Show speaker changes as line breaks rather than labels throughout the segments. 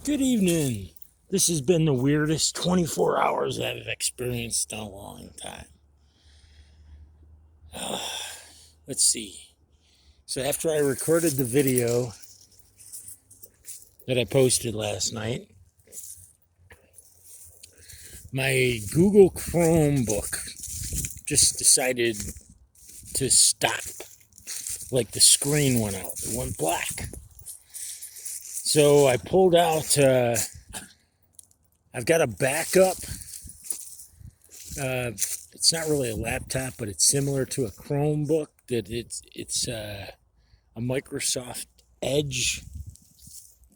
Good evening. This has been the weirdest 24 hours I've experienced in a long time. Let's see. So, after I recorded the video that I posted last night, my Google Chromebook just decided to stop. Like the screen went out, it went black. So, I pulled out, I've got a backup. It's not really a laptop, but it's similar to a Chromebook. It's a Microsoft Edge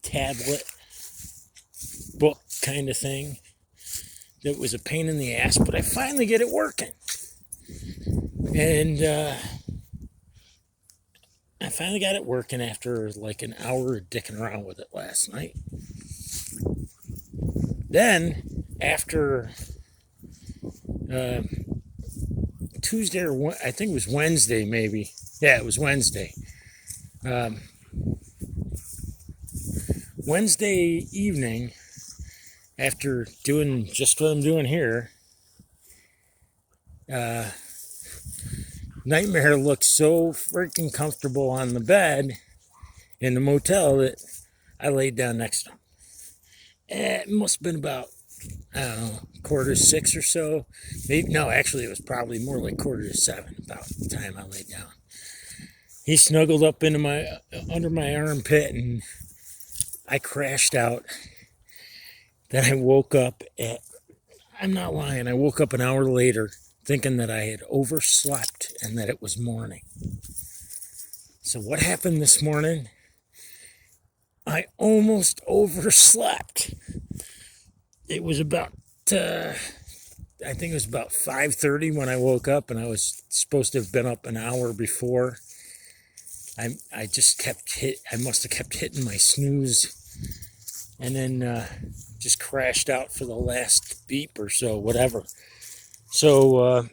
tablet book kind of thing. That was a pain in the ass, but I finally get it working. And I finally got it working after like an hour of dicking around with it last night. Then, after Tuesday or I think it was Wednesday, maybe. Yeah, it was Wednesday. Wednesday evening, after doing just what I'm doing here, Nightmare looked so freaking comfortable on the bed in the motel that I laid down next to him. It must have been about, I don't know, 5:45 or so. Maybe, no, actually, it was probably more like 6:45 about the time I laid down. He snuggled up into under my armpit, and I crashed out. Then I woke up I'm not lying, I woke up an hour later thinking that I had overslept and that it was morning. So what happened this morning? I almost overslept. It was about, I think it was about 5:30 when I woke up, and I was supposed to have been up an hour before. I must have kept hitting my snooze, and then just crashed out for the last beep or so, whatever. So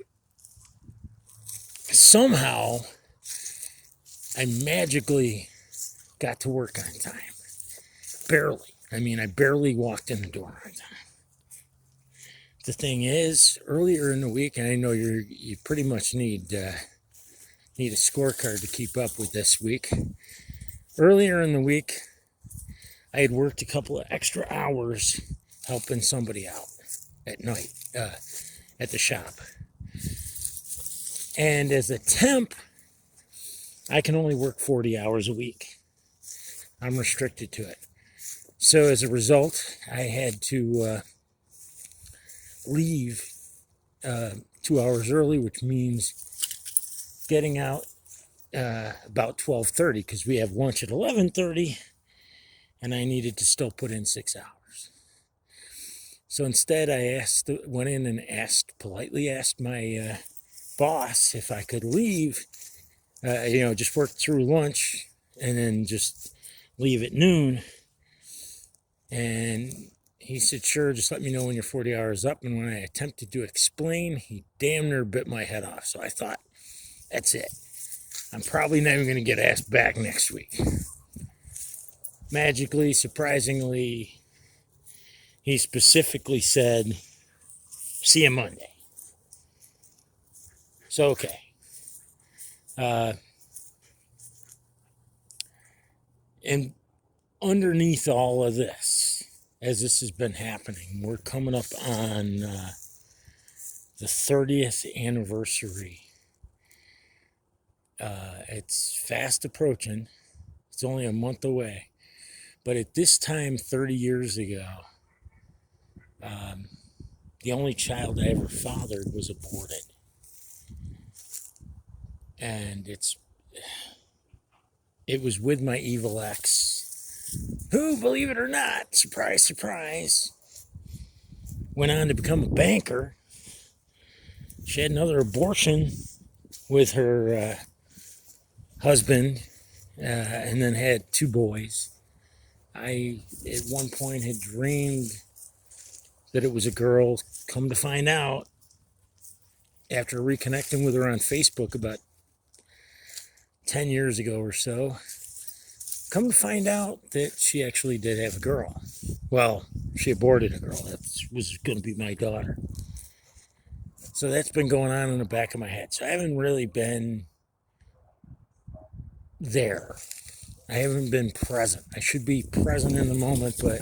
somehow I magically got to work on time. Barely. I mean, I barely walked in the door on time. The thing is, earlier in the week, and I know you pretty much need a scorecard to keep up with this week. Earlier in the week, I had worked a couple of extra hours helping somebody out at night at the shop. And as a temp, I can only work 40 hours a week. I'm restricted to it. So as a result, I had to leave 2 hours early, which means getting out about 12:30, because we have lunch at 11:30, and I needed to still put in 6 hours. So instead, I went in and politely asked my boss if I could leave, just work through lunch and then just leave at noon. And he said, sure, just let me know when your 40 hours up. And when I attempted to explain, he damn near bit my head off. So I thought, that's it. I'm probably never going to get asked back next week. Magically, surprisingly, he specifically said, see you Monday. So, okay. And underneath all of this, as this has been happening, we're coming up on the 30th anniversary. It's fast approaching. It's only a month away. But at this time, 30 years ago, the only child I ever fathered was aborted. And it was with my evil ex, who, believe it or not, surprise, surprise, went on to become a banker. She had another abortion with her husband, and then had 2 boys. I, at one point, had dreamed that it was a girl. Come to find out, after reconnecting with her on Facebook about 10 years ago or so, come to find out that she actually did have a girl. Well, she aborted a girl that was going to be my daughter. So that's been going on in the back of my head. So I haven't really been there. I haven't been present. I should be present in the moment, but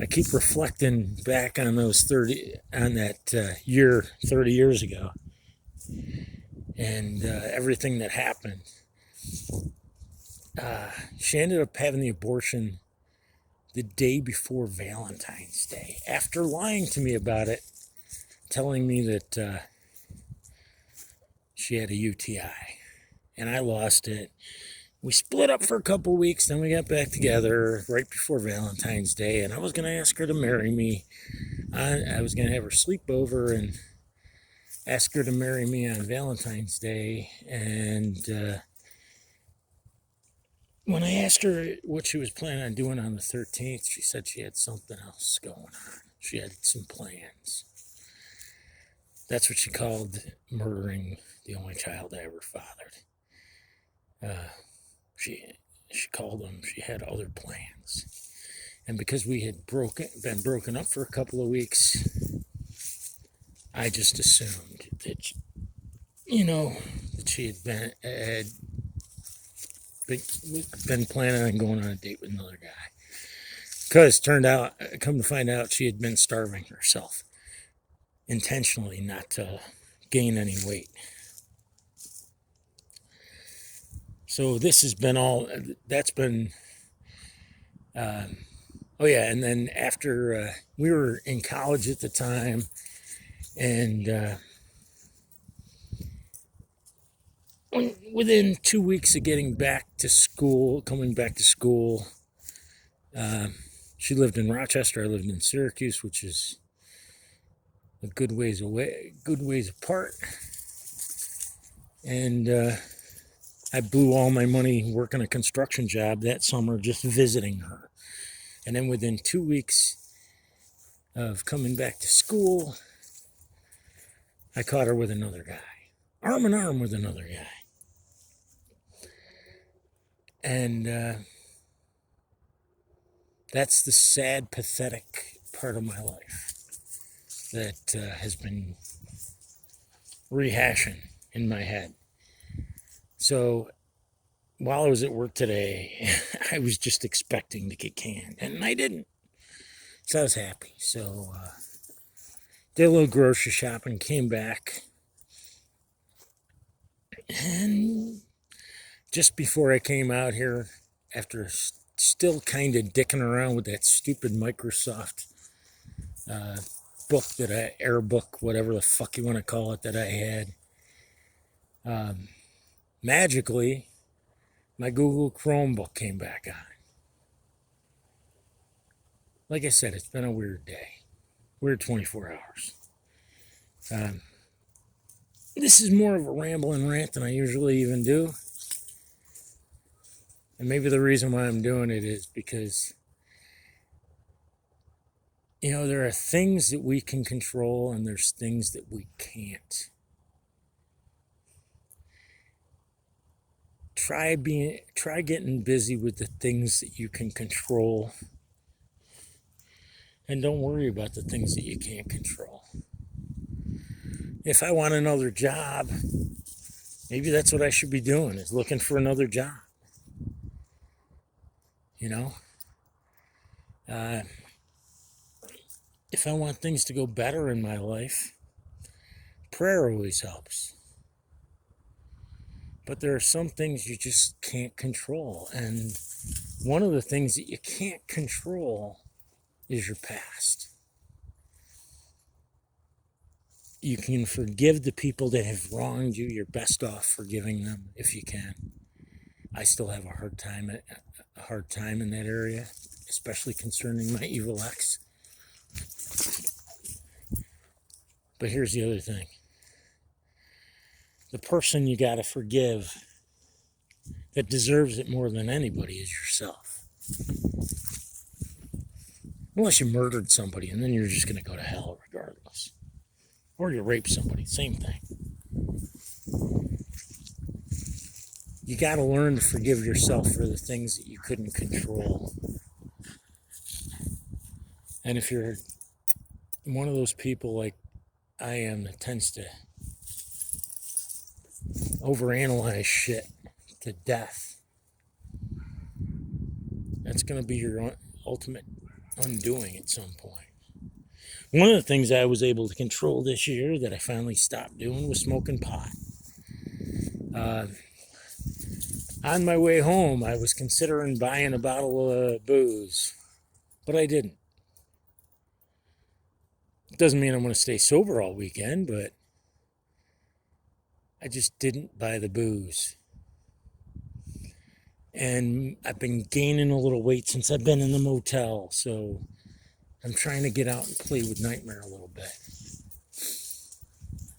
I keep reflecting back on that year 30 years ago, and everything that happened. She ended up having the abortion the day before Valentine's Day, after lying to me about it, telling me that she had a UTI, and I lost it. We split up for a couple of weeks, then we got back together right before Valentine's Day, and I was going to ask her to marry me. I was going to have her sleep over and ask her to marry me on Valentine's Day, and when I asked her what she was planning on doing on the 13th, she said she had something else going on. She had some plans. That's what she called murdering the only child I ever fathered. She called them, she had other plans. And because we had been broken up for a couple of weeks, I just assumed that, that she had been planning on going on a date with another guy. Because come to find out, she had been starving herself intentionally, not to gain any weight. So this has been that's been, and then after, we were in college at the time, and within 2 weeks of coming back to school, she lived in Rochester, I lived in Syracuse, which is a good ways apart, and I blew all my money working a construction job that summer just visiting her. And then within 2 weeks of coming back to school, I caught her with another guy, arm in arm with another guy. And that's the sad, pathetic part of my life that has been rehashing in my head. So while I was at work today, I was just expecting to get canned, and I didn't. So I was happy. So did a little grocery shopping, came back, and just before I came out here, after still kind of dicking around with that stupid Microsoft book Air book, whatever the fuck you want to call it, that I had, magically, my Google Chromebook came back on. Like I said, it's been a weird day. Weird 24 hours. This is more of a Ramblin' rant than I usually even do. And maybe the reason why I'm doing it is because, there are things that we can control and there's things that we can't. Try getting busy with the things that you can control, and don't worry about the things that you can't control. If I want another job, maybe that's what I should be doing, is looking for another job. If I want things to go better in my life, prayer always helps. But there are some things you just can't control. And one of the things that you can't control is your past. You can forgive the people that have wronged you. You're best off forgiving them if you can. I still have a hard time in that area, especially concerning my evil ex. But here's the other thing. The person you gotta forgive that deserves it more than anybody is yourself. Unless you murdered somebody, and then you're just gonna go to hell regardless. Or you raped somebody, same thing. You gotta learn to forgive yourself for the things that you couldn't control. And if you're one of those people like I am that tends to overanalyze shit to death, that's going to be your ultimate undoing at some point. One of the things I was able to control this year that I finally stopped doing was smoking pot. On my way home, I was considering buying a bottle of booze, but I didn't. It doesn't mean I'm going to stay sober all weekend, but I just didn't buy the booze. And I've been gaining a little weight since I've been in the motel, so I'm trying to get out and play with Nightmare a little bit.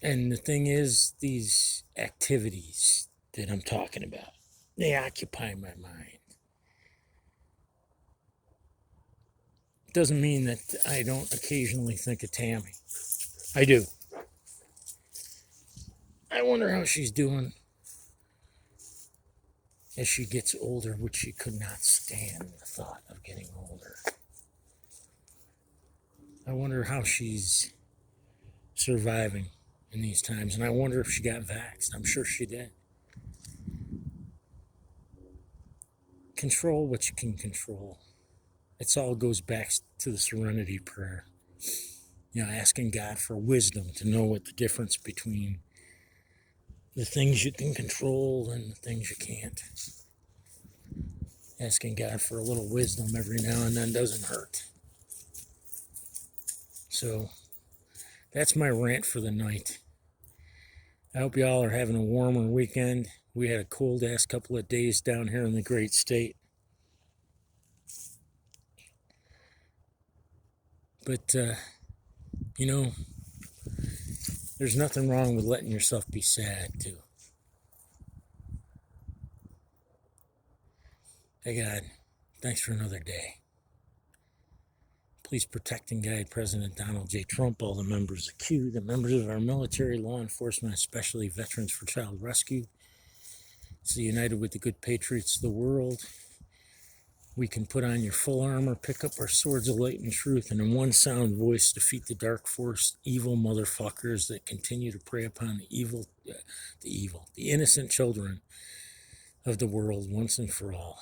And the thing is, these activities that I'm talking about, they occupy my mind. It doesn't mean that I don't occasionally think of Tammy. I do. I wonder how she's doing as she gets older, which she could not stand the thought of getting older. I wonder how she's surviving in these times, and I wonder if she got vaxxed. I'm sure she did. Control what you can control. It all goes back to the serenity prayer. You know, asking God for wisdom to know what the difference between the things you can control and the things you can't. Asking God for a little wisdom every now and then doesn't hurt. So that's my rant for the night. I hope y'all are having a warmer weekend. We had a cold ass couple of days down here in the great state. But, you know, there's nothing wrong with letting yourself be sad, too. Hey, God, thanks for another day. Please protect and guide President Donald J. Trump, all the members of Q, the members of our military, law enforcement, especially Veterans for Child Rescue. So united with the good patriots of the world, we can put on your full armor, pick up our swords of light and truth, and in one sound voice defeat the dark force, evil motherfuckers that continue to prey upon the innocent children of the world once and for all.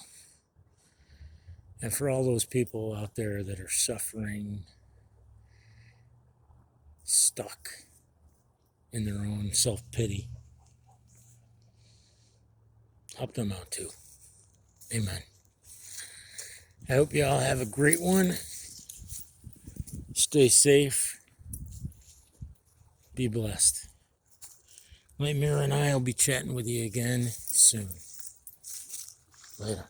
And for all those people out there that are suffering, stuck in their own self-pity, help them out too. Amen. I hope you all have a great one. Stay safe. Be blessed. Nightmare and I will be chatting with you again soon. Later.